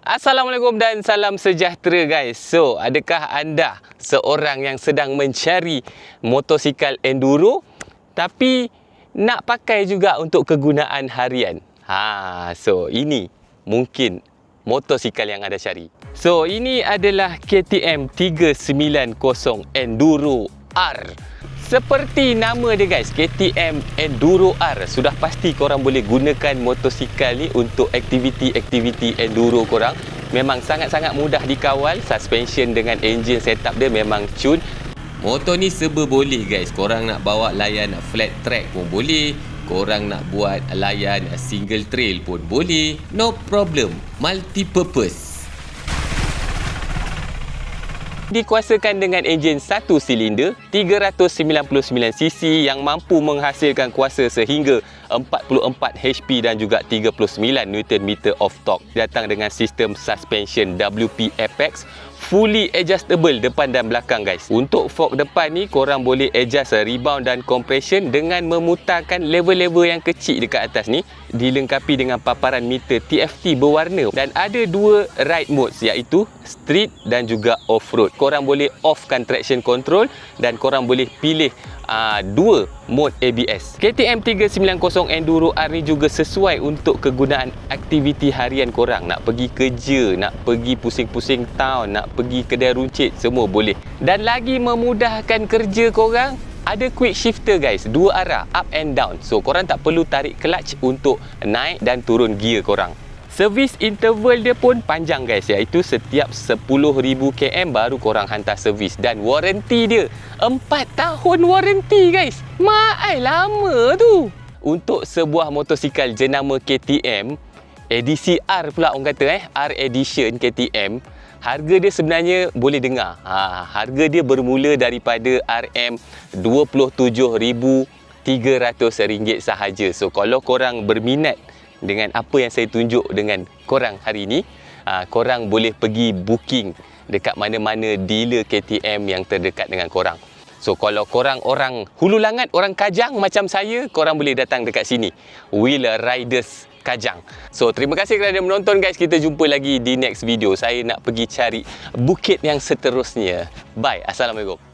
Assalamualaikum dan salam sejahtera guys. So, adakah anda seorang yang sedang mencari motosikal enduro tapi nak pakai juga untuk kegunaan harian? So ini mungkin motosikal yang anda cari. So, ini adalah KTM 390 Enduro R. Seperti nama dia guys, KTM Enduro R. Sudah pasti korang boleh gunakan motosikal ni untuk aktiviti-aktiviti enduro korang. Memang sangat-sangat mudah dikawal. Suspension dengan engine setup dia memang cun. Motor ni serba boleh guys. Korang nak bawa layan flat track pun boleh. Korang nak buat layan single trail pun boleh. No problem. Multi-purpose. Dikuasakan dengan enjin 1 silinder 399cc yang mampu menghasilkan kuasa sehingga 44 HP dan juga 39 Nm of torque. Datang dengan sistem suspension WP Apex, fully adjustable depan dan belakang guys. Untuk fork depan ni korang boleh adjust rebound dan compression dengan memutarkan lever-lever yang kecil dekat atas ni, dilengkapi dengan paparan meter TFT berwarna dan ada dua ride modes iaitu street dan juga off-road. Korang boleh offkan traction control dan korang boleh pilih dua mode ABS. KTM 390 Enduro R ni juga sesuai untuk kegunaan aktiviti harian korang. Nak pergi kerja, nak pergi pusing-pusing town, nak pergi kedai runcit, semua boleh. Dan lagi memudahkan kerja korang, ada quick shifter guys, dua arah, up and down. So korang tak perlu tarik clutch untuk naik dan turun gear korang. Servis interval dia pun panjang guys, iaitu setiap 10,000 km baru korang hantar servis. Dan waranti dia 4 tahun waranti guys. Maai lama tu. Untuk sebuah motosikal jenama KTM edisi R pula orang kata R edition KTM, harga dia sebenarnya boleh dengar. Harga dia bermula daripada RM27,300 sahaja. So kalau korang berminat dengan apa yang saya tunjuk dengan korang hari ini, korang boleh pergi booking dekat mana-mana dealer KTM yang terdekat dengan korang. So kalau korang orang Hulu Langat, orang Kajang macam saya, korang boleh datang dekat sini, Wheel Riders Kajang. So terima kasih kerana menonton guys. Kita jumpa lagi di next video. Saya nak pergi cari bukit yang seterusnya. Bye. Assalamualaikum.